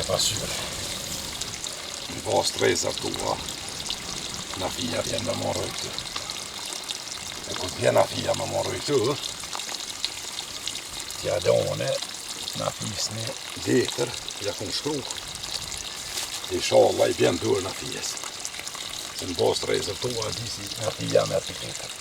pasyre. Në pas të rezat tua, na fija vjen me moroj këtë. E kur vjen na fija me moroj këtë, tja done, na fisni letër, ja kun shkru. Inshallah I vjen dur na fijes. Se në pas të rezat tua, disi na fija me atë letër.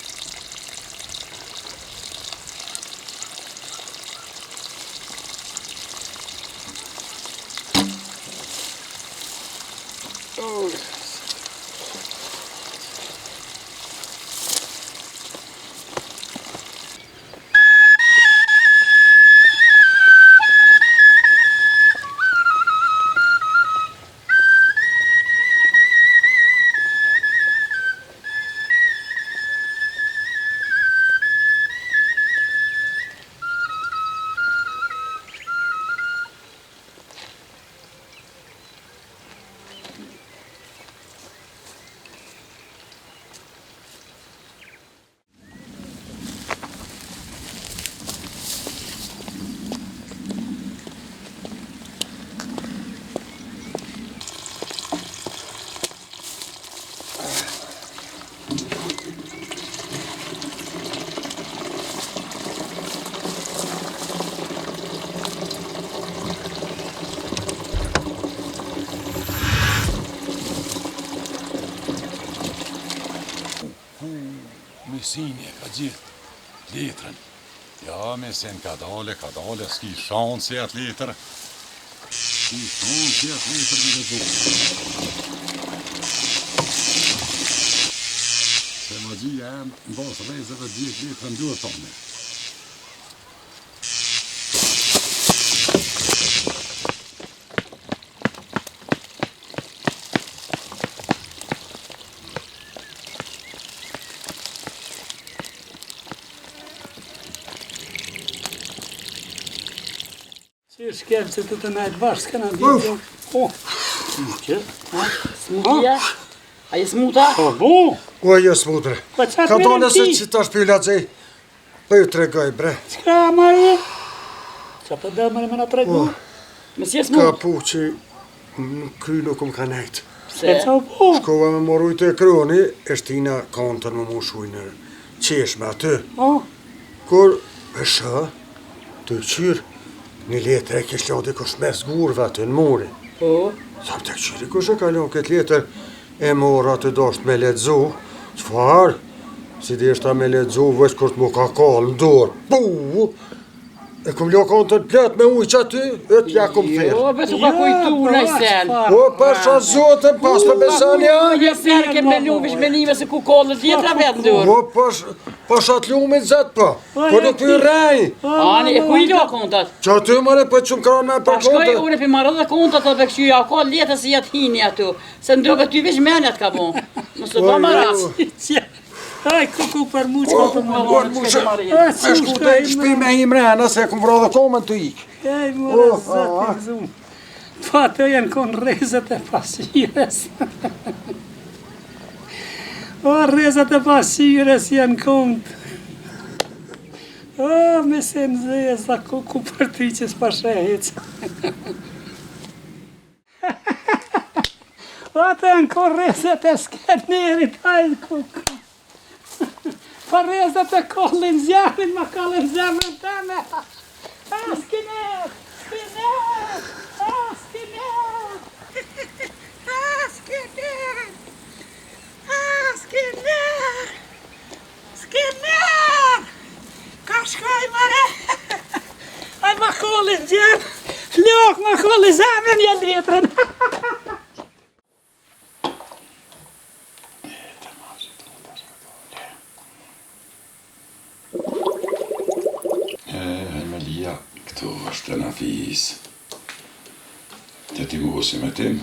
Mesini ka gjithë letrën. Ja, Mesin ka dale, s'ki shansi atë letër. S'ki shansi atë letër dhe dhukë. Se ma gjia e në basë rezëve gjithë letrën duhet tonë. Që shkem që të najtë bashkë, s'kena dhjë. Që? Smutia? A je smuta? Bu? Ku e jo smutre? Ka dole se që ta shpylla që po ju tregoj bre. Qka marje? Qa për dëmëri me në tregu? Me si e smut? Ka pu që kry nuk më ka nejtë. Se qa bu? Shkova me morujt e kroni, e shtina kontër më mushuj në qeshme aty. Kur e shë, të qyrë, një letër e kish lodi kush mes gurve aty në muri. Sa për të qyri kush e kalon këtë letër e mora të dosht me ledzu. Qfar? Si di eshta me ledzu veç kur të mu ka kallë në dorë. Pu! E kum lo kontër plët me ujq aty, e t'ja kum thirë. Jo, besu ka kujtu në i sen. O, pasha zotën, pas për besani janë. Je serke me luvish menime se ku kollët vjetra vetë ndurë. O, pasha t'lumit zetë po. Po nuk për rej. Ani, e ku I lo kontat? Që aty mëre për që më kranë me për Pashkoj, kontër. unë për marrë dhe kontat të bëkshya, ka letës i jetë hini atu. Se ndrëve ty vish menjat ka bo. Mësë do maras. Aj, kuku për mu që të më Por mu që e shku të shpi me imrena se kum vro dhe komen të ikë. Ej, mërë zëtë i zumë. Po ato janë konë rezët e pasires. O, rezët e pasires janë konë. O, me se në zëje sa kuku për ty që s'pa shehit. O, ato janë konë rezët e skenerit, ajë kuku. Pa rezët e kollin zjamin, ma kollin zjamin të me. A, skiner! Skiner! A, skiner! A, skiner! A, skiner! Skiner! Ka shkoj, mare! Aj, ma kollin zjamin! Flok, ma kollin zjamin, jenë letrën! Këtu është të Nafis. Të ti mosi me tim.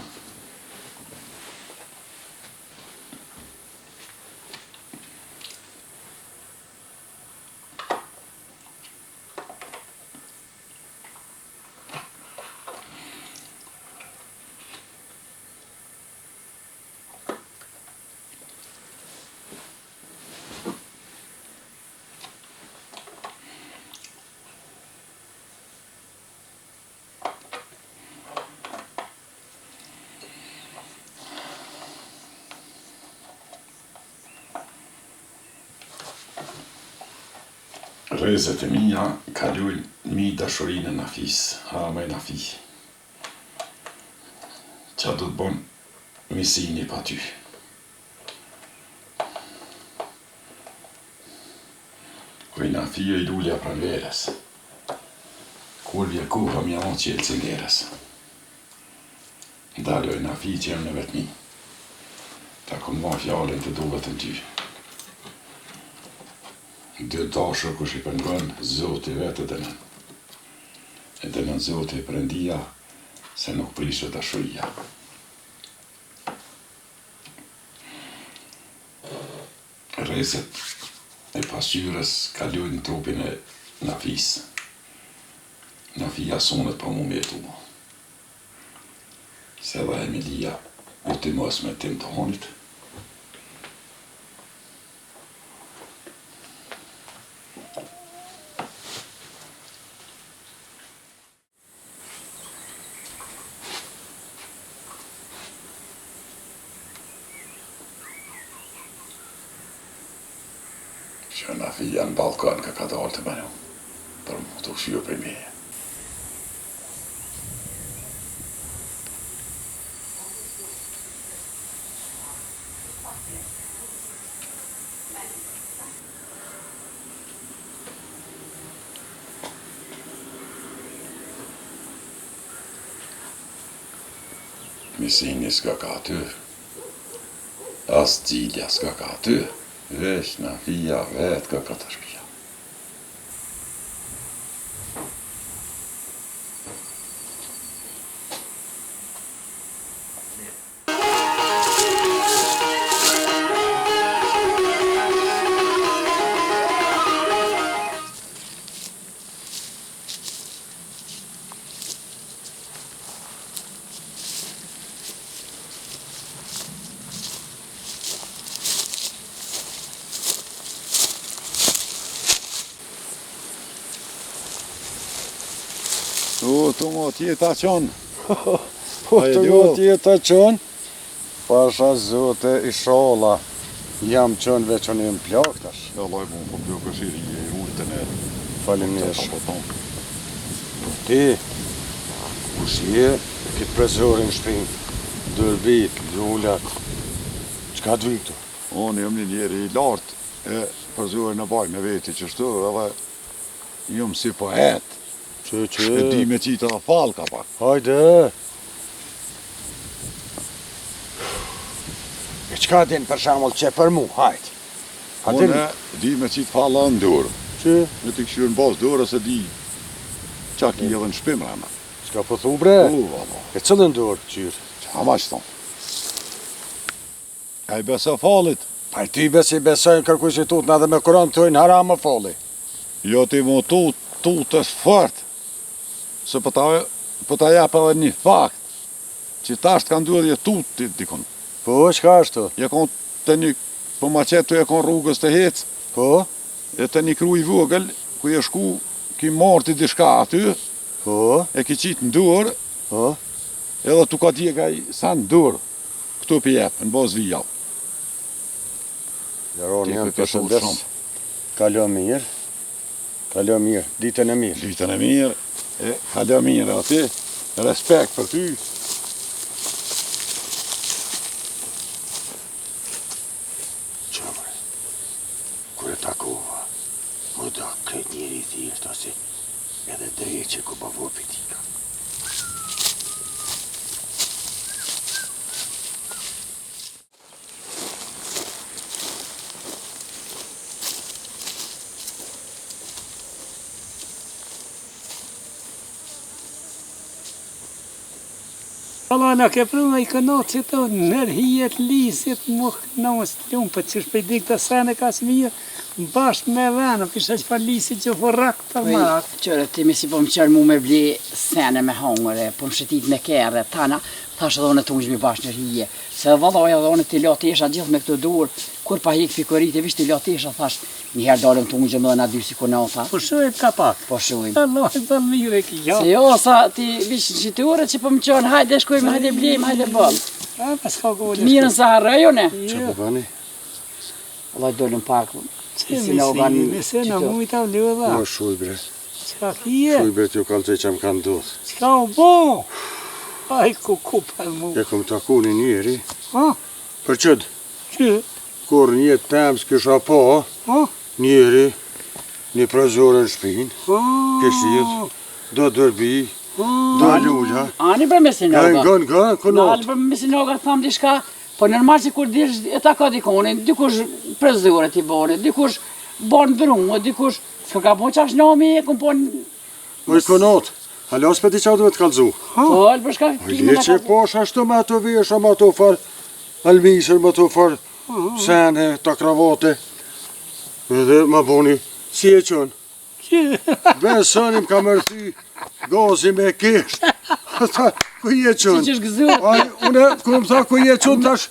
Rrezet e mia kalojnë mi dashurinë e Nafis, ha me Nafi. Qa do të bon misini pa ty. Kuj Nafi e i dulja pran verës. Kur vje kuha mja on qelë cingerës. Ndaloj Nafi që jem në vetëmi. Ta kun ma fjallin të duhet në ty. Dë dashër kush i pëngon, Zoti vetë dënën. E dënën Zoti e prendia, se nuk prishë dashuria. Rrezet e pasqyrës kalojnë trupin e Nafis. Nafia sonet pa mu metu mu. Se dha Emilia u të mos me tim të honit. Që Nafia në balkon ka dalë të menu, për mu të ushio për meje. Misini s'ka ka aty, as Gjilja s'ka ka aty, veç Nafia vetë ka ka të shpia. Tu mo tjeta qonë. Po të mo tjeta qonë. Pasha Zote inshallah. Jam qonë veç unë jem plak tash. Ja loj mu po plak këshiri e ujtën e Faleminderit. Ti, kush je, këtë prezorin shpinë, dërbit, lullat, qka të viktu? Unë jam një njeri i lartë e prezorin e baj me veti qështu edhe jam si poet. Që. E di me qita dhe falka pak. Hajde. E qka din për shamull që për mu, hajt. Unë di me qitë falla në dorë. Që? Me t'i këshyrë në bazë dorë se di qak i edhe në shpim rama. Ska po thu bre? Valla. E cëllën dorë, qyrë? Qa ma që thonë? A i besa falit? Pa i ty besi besojnë kërkuj që tutën edhe me kuran të tojnë haram më fali. Jo ti mu tutës fort. Se po ta jep edhe një fakt, që tash kanë duhet je tutë dikon. Po, qka është? Je kon të një, po ma qetu je kon rrugës të hecë, Po? e të një kruj vogël, ku je shku, ki marti dishka aty, Po? e ki qitë në dorë, Po? edhe tu ka djega i sa në dorë, këtu për jepë, në bazë vijau. Jaroni jam Ti për përshëndes. Kalo mirë. Kalo mirë. Ditën e mirë. Ditën e mirë, e kalo mirë ati, respekt për ty. Qëmëre, kër e takova, më da këtë njeri thjesht ose edhe drejt që ku bavo pitika. Allah në ke pru me i kënot që të nërhijet, lisit, mu kënos të lumë, për që shpejdik të sene ka së mirë, bashkë me venë, kisha që fa lisit që forrak për marak. Qërë, ti mi si po më qërë mu me bli sene me hongëre, po më shëtit me kere, tana, thash edhe në tungshmi bashkë në rije. Se vallaj edhe në t'i latesha gjithë me këtë dur, kur pa hik fikorit e vish t'i latesha, thash, njëherë dalëm tungshmi dhe na dy si konata. Po shojt ka pak. Po shojmë. Allah e të mire ki, ja. Se jo, sa ti vish në qitore që po më qërë, hajde shkojmë, hajde blejmë, hajde bëllë. A, pas ka gole. Mirën sa harrëjone. Që po bëni? Allah dolëm pak, Që mesena mujta vlodha. Më shujbre. Qka kje? Shujbre t'ju kalëzoj që më kanë ndodhë. Qka u bo? Aj ku pa mu. E kom taku një njeri. Ha? Për qëtë, Që? kur një temë s'kisha pa, Ha? njeri, një prazore në shpinë, Ha? këshidh, do dërbi, do lulla. Ani për E mesinoga. nga, kënot. Ani për mesinoga tham diçka, po normal që kur dish e ta ka dikonin, dikush prezore t'i bone, dikush bon brumë, dikush s'ka ka po qash nami e kum pon. Oj kënot, halas për ti qa duhet kalzu. Po, për shka kime Le që posh ashtu me ato vesha, me ato far almisër, me ato far sene, ta kravate. Edhe ma boni, si e qënë. Që? Besënim ka mërthy gazi me kesht. Ata, ku je qënë? Që shgëzuat. Aj, une, ku më tha, ku je qënë tash?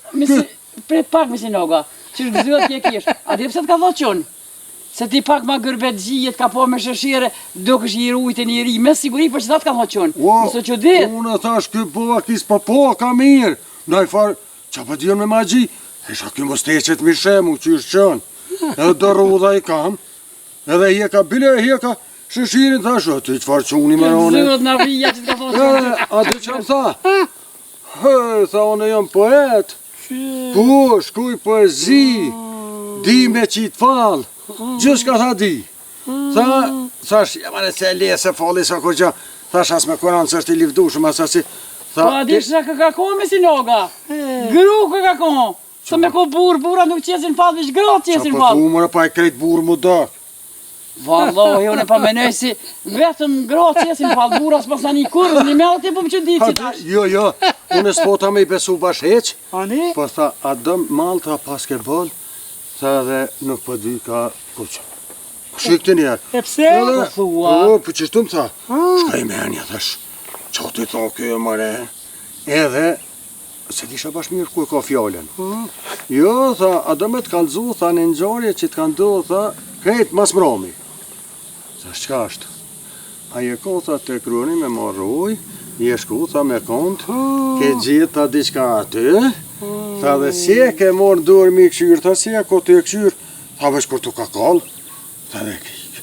Pret pak mesinoga, që shgëzuat tje kish. A di pse t'ka thot qënë? Se ti pak ma gërbet gjijet, ka po me shëshire, do kësh i rujtë njëri, me siguri për që ta t'ka thot qënë. Mësë që dit. Unë thash, kë bova kis pa po, ka mirë. Ndaj farë, qa pa dion me magji? Isha kjo më steqet mi shemu, që është qënë. Edhe do rudha i kam, edhe hjeka, bile hjeka, shëshirin thash, o ty qëfar quni më rone. Gëzuat në rria që t'ka thot qënë. A dhe që më tha? Tha, unë jam poet. Po, shkuj poezi, di me qitë falë. Gjës ka tha di. Thash, jamane se e le, se fali, sa kur gja. Thash, as me Koran, se është i livdushëm, as asi. Po, a di shka ka ko mesinoga? Gru ka ko. Se me ko bura nuk qesin falë, vish gratë qesin Qa falë. po mërë pa e krejt burë mu dak. Vallohi, unë pa menoj si vetëm gratë qesin falë, bura s'pas një kurë, një me atë po më që ditë që tash. Jo, unë s'pota me i besu bash heq. Ani? Po tha, a dëm malta pas ke bol, tha dhe nuk po di ka kuqë. Shik të njerë. E pse? Po thua. Po, për qështu më tha, shka i menja, thash, qa ti tha kjo mëre. Edhe, se disha bash mirë ku e ka fjallën. Jo, tha, a do me të kalzu, tha, në nxarje që të kanë do, tha, krejt mas mrami. Tha, shka është? A je ko, tha, të kruni me marruj, je shku, tha, me kont, ke gjithë, tha, diqka aty, tha, dhe si e ke morë dorë mi këshyrë, tha, si e ko të e këshyrë, tha, veç kur të ka kallë, tha, dhe kik,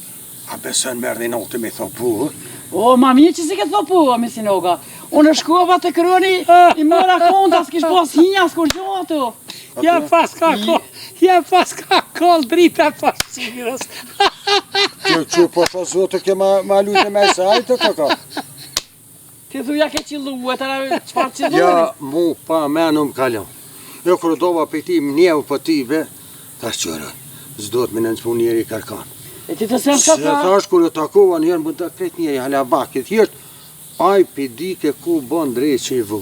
a besën merdi natë me tha, po, O, ma mirë që si ke thë po, mesinoga. Unë shkova të kroni, i mëra konta, s'kish pas hinja, s'kur gjo ato. Ja pas ka kol drita pas qirës. kjo që pasha zotë ke ma lujtë me sajtë, ka ka. Ti thuja ke qilu, e të rave qfar qiloni. Ja, mu pa menu më kalon. Jo kërë dova për ti më njevë për tibe, thash qërë, s'do të me në nëzpu njeri karkan. E ti të sen Se ka ta. thash kërë takova njerë më të kret njeri halabakit, thjesht, aj pidi ke ku bon drejt që i vu.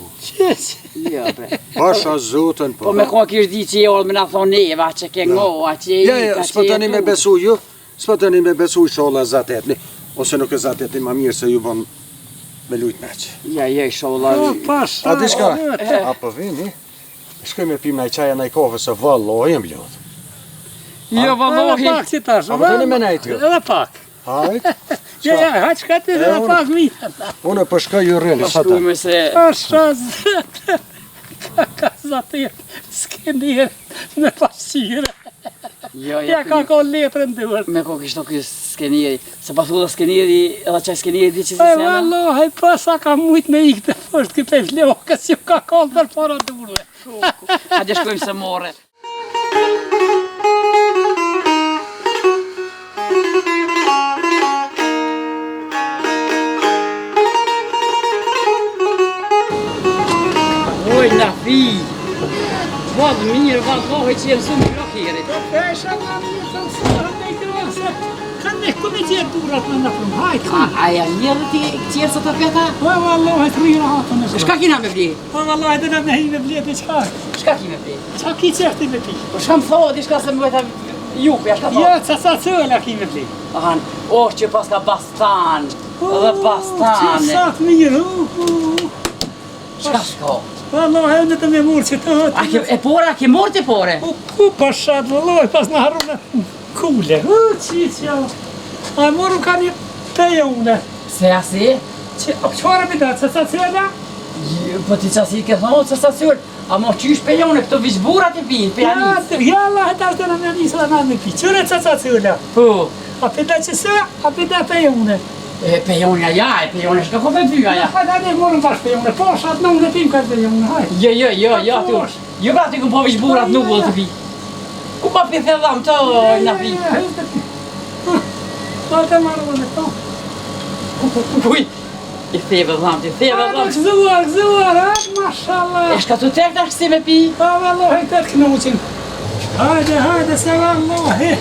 Ja, bre. Pasha zotën Po me ko kish di që i orë me na thonë neva, që ke ngoa, që i Ja, ka, që s'po i tani me besu ju, s'po tani me besu i shola zatetni, ose nuk e zatetni ma mirë se ju bon me lujt meq. Ja, i shola. O, pas. A di shka? A po vini? Shkoj me pim naj qaja naj kove se vallohi e mblodh. Jo, Edhe vallohi. pak si tash. A po tani me nejtë jo? Edhe pak. Hajt, Ja, haq ka ti edhe pak mirë. unë për shka ju rrëni, sa ta. Shkuj me se... Asha zëtë. Ka zatet. S'ke njerë me pasqire. Jo, Ja ka ko letrën duhet. Me ko kishto kjo skeniri, se pa thu dhe skeniri, edhe qaj skeniri di që si E sena. vallohaj, pasa ka mujt me ikte poshtë këpë flokës, ju ka kollë për para durve. A dhe shkojmë se more. Oj, na fi! Vadë mirë, vallohi që jenë shumë krokirit. Pesha nga një të nësërë në i krosë, ka ne këmi qërë durat në në frumë, hajtë. A ja një dhe ti qërë së të peta? Po vallohaj, të rrira hatë në Shka kina me vli? Po vallohaj, dhe në me hi me vletë i qka. Shka ki me vli? Qa ki qërti me pi? Po shka më thotë, i shka se më veta jupja, shka Ja, thotë? ca cëlla ki me vli. Ahan, që pas ka bastan, edhe bastane. Sa të mirë, Shka shko? vallohaj, unë të me murë që të A ke e pore, a ke morë të pore? Po ku pashat, vallohaj, pas në harru në kule. Qiqja. A moru ka një teje une. Se asi? Qëra mi da, ca cëlla? Po ti qasi ke thonë, se sa syrë, A mo qysh pe jone këto vizburat e pinë, pe janis? Ja, Allah, ta është në njësë dhe në në pi. Qëre ca cëlla? Po. A pe da qësë, a pe da pe jone. Pe jone ja, pe jone shka ko pe dyja ja. Hajde, ne morëm bashkë pe jone. Po, shatë në në pim ka pe jone, hajde. Jo, tu. Jo pra ti ku po vizburat nuk do të pi. Ku pa pi thedham të në pi? Po, të marrë në to. Uj, i theve dham. Gëzuar, mashallah. E shka të tek tash si me pi? Pa, vallohi, të të knuqin. Hajde, se vallohi.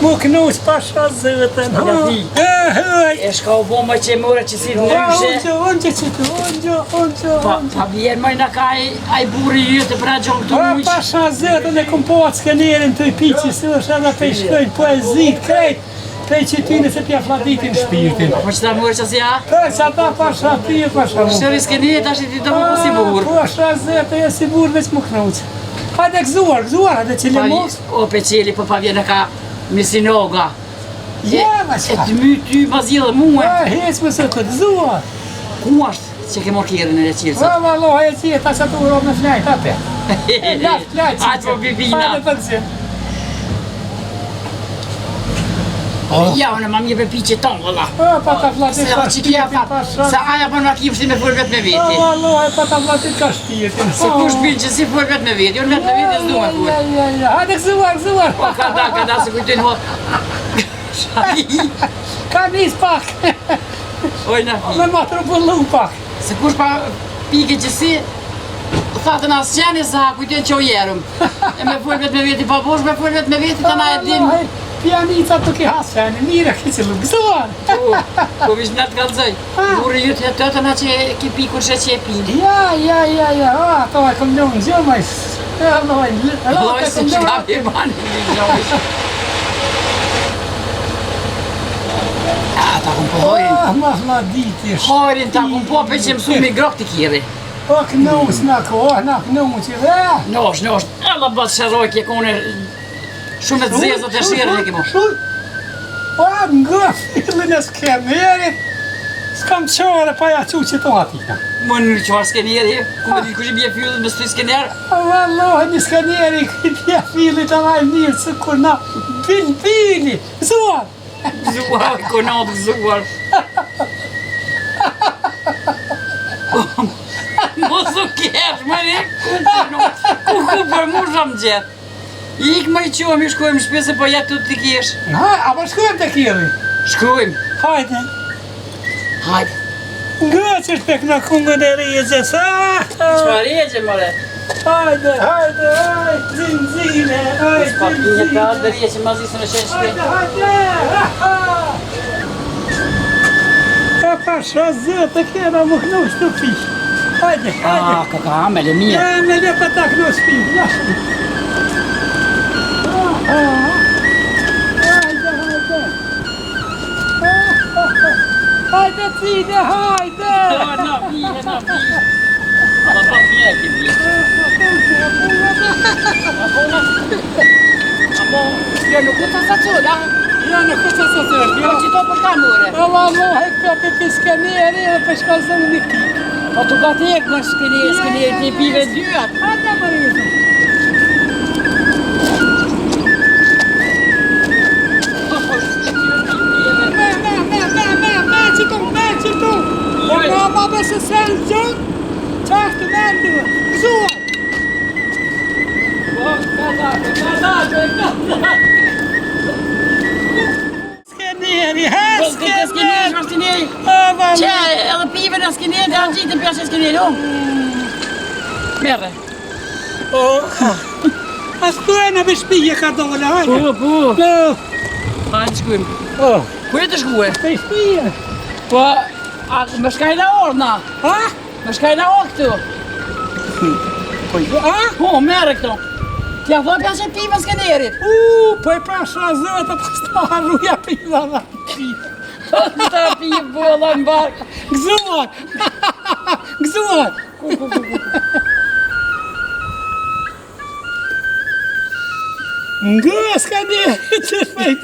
Mu knuq pasha zëtën. E shka u bomba që e mora që si ndryshe. Unë që. Pa vjen moj në ka aj burri jytë pra gjohë të muq. Pasha zëtën e kom po atë skenerin të i piqi, së është edhe pe i shkojnë poezit, krejt. Pej që ty nëse pja fladitin shpirtin. Po që ta mërë që si ja? Pej që ata pasha ty e pasha mu. Shëri skenit ashtë ti të mu si burë. Pasha zëtë e si burë veç mu knuq. Hajde gëzuar, hajde qëllë mos. O pe qeli, po pa vjen e ka misinoga. Jema E të my ty ma zilë muë. Hec më së të gëzuar. Ku ashtë që ke morë kjerën e reqilë? Pa vallohi e qje, ta që të urop në flajt, ape. Flajt, Hajtë po bibina. Hajde të gëzim. Ja, unë ma mje për pi që tonë, vëlla. Pa ta flatit ka shpjetin pasha. Se aja për nga kipë si me fërë vetë me veti. Vallohi, pa ta flatit ka shpjetin. Se kush pinë që si fërë vetë me veti, unë vetë me veti s'du me fërë. Hajde gëzuar. Po kada se kujtojnë ho. Shari. Ka nis pak. Oj na fi. Me ma trupullu pak. Se kush pa pike që si, thatën asë qeni sa kujtojnë që o jerëm. E me fërë vetë me veti, pa bosh me fërë vetë me veti të na e din. Pianica të ki hasfeni, mire ki që gëzuar. Po vish në të kalëzoj. Burë jytë të të na që ki pi kur që e pinë. Ja, ato e kom njën gjëmaj. Loj se që ka për mani një gjojsh. Ta kom po hojrin. Ma fladitish. Hojrin ta kom po për që mësu mi grok të kjeri. O knus në kohë, në knus që dhe. Nosh, edhe bëtë shëroj kje kone shumë të zezët e shirën e kemo. O, nga fillin e skenerit, s'kam qore pa ja që to atina. Më në qarë skeneri, ku me di kush i bje fillin me së skener? Vallohi, një skeneri këtë ja fillit të vaj mirë, se kur na bili, zuar. Zuar, konatë zuar. Mos u kesh, më ne, ku për mu sham gjithë. Ik më i qua, mi shkojmë shpese, po jetë të kesh. A po shkojmë të kjeri? Shkojmë. Hajde. Hajde. Nga që shpek në kungën e regjes, Qëpa regje, mëre? Hajde, zinzine, Pa pinje të atë dhe regje, ma zisë në shenë shpek. Pa pasha zëtë, kjera më kënu shtu fish. Hajde. Ka amele mirë. Me le pa ta kënu shpish, jashtë. Hajde cine, hajde! Na pi. Ma pa pinje e këmë bje. Amo, kjo nuk u të sa qëllë, Ja në këtë së të është, Po që to për ka mëre. O vallohi, këto për piskeneri dhe për shkallëzën një kik. Po të ka të ekë më skeneri të pive dyat. Hajde më rizëm. Me qëtu. Nga ma besë sen gjën, qashtë me ndëve. Gëzuar. Skeneri, skeneri. Që edhe pive në skeneri, dhe anë gjitë në pjashe skeneri, Merre. A s'kujena me shpije ka dole, hajde. Po. Hajde shkujmë. Ku e të shkue? Me shpije. Po, a me shkajna orë na? Ha? Me shkajna orë këtu? Po, merre këto. T'ja thoi pjashe pive në skenerit. Po e pasha zëtë, pas të harruja piva dhe piva. Ta pive bëlla në barkë. Gëzuar. Gëzuar. Nga skeneri që shpejt.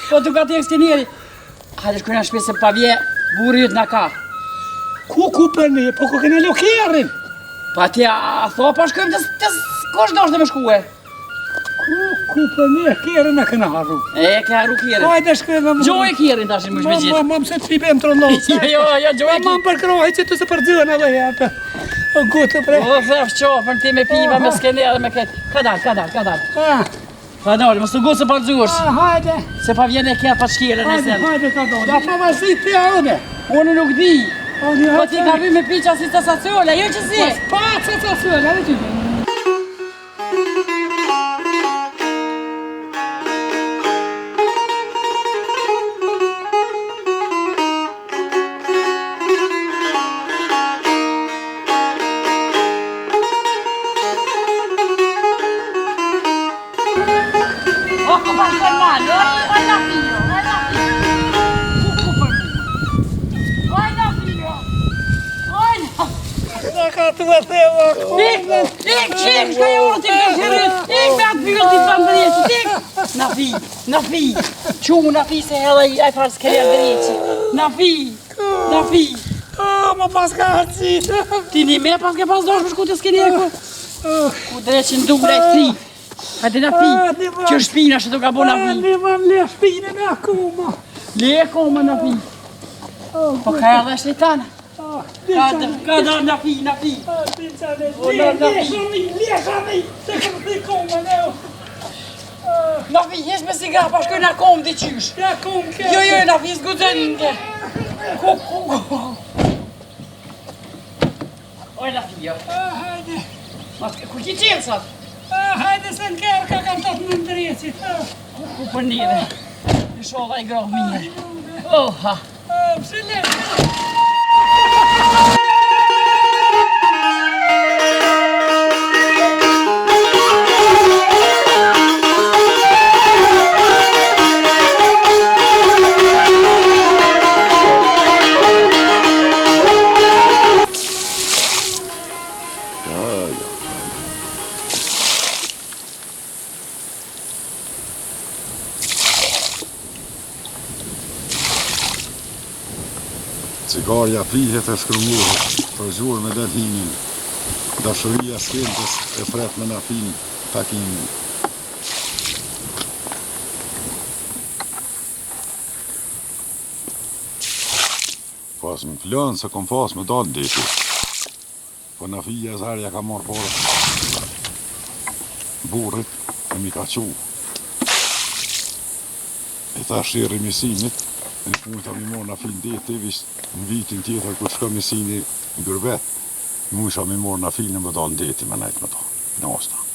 Po të ka të skeneri. Hajde shkujna shpe se pa vje, burri jëtë na ka. Ku për ne, po ku këne lokerin? Pa ti a tho pa shkojmë të kush do të më shkue? Ku për një kjerë në këna harru. E, ke harru kjerën. Hajde shkojmë më. Gjoj kjerën tashin më shbëgjit. Mam se të ribem të rëndohë. Jo, gjoj kjerën. Mam për krohi që të se përdhën edhe jetë. O gutë bre. O, thef qofën ti me piva, me skener, me këtë. Ka dal. Ka dal, mos të gutë se përdhuash. Hajde. Se pa vjen e kjerë pa shkjerën e sen. Hajde ka dal. A pa vazit të jaune. Unë nuk di. Po ti ka vi me piqa si të saciole, jo që si. Pa që të suel, edhe që di. Ka të më theva Ik, shka e orë t'i këshërit, ik me atë vyllë t'i të ndërjeqë, ik! Nafi, qu Nafi se edhe i farë s'kere ndërjeqë, Nafi! Më pas ka hërcit. Ti një me pas ke pas dosh për shku të s'kene ku? Ku dreqin dure e këti. Hajde Nafi, që shpina që të ka bo Nafi. Në më le shpinën e akuma. Le akuma Nafi. Po ka edhe shletana. Ka da Nafi. Leshani, të kërë të komën e o. Nafi, jesh me sigar, pa shkoj në kom t'i qysh. Ja kom ke. Jo, Nafi, s'gudzen nke. Oj, Nafi, jo. Hajde. Ku ki qenë sot? Hajde se në kërë ka kam të të më ndërjecit. Ku për njëve. Në shodha i grohë mirë. Oha. Pse le. Cigarja pihet e shkrumuhet, për zhurë me delhinin. Dashuria skentës e fret me Nafin takimin. Pas më flanë se kom pas me dalë deti. Po Nafija e zarja ka marrë porë. Burrit e mi ka qu. E tha shirë misimit, në punë të mi morë Nafin deti, në vitin tjetër kur shko misini në Gërbet, mu isha mi morë Nafin e më dalë deti me nejtë me to, në osta.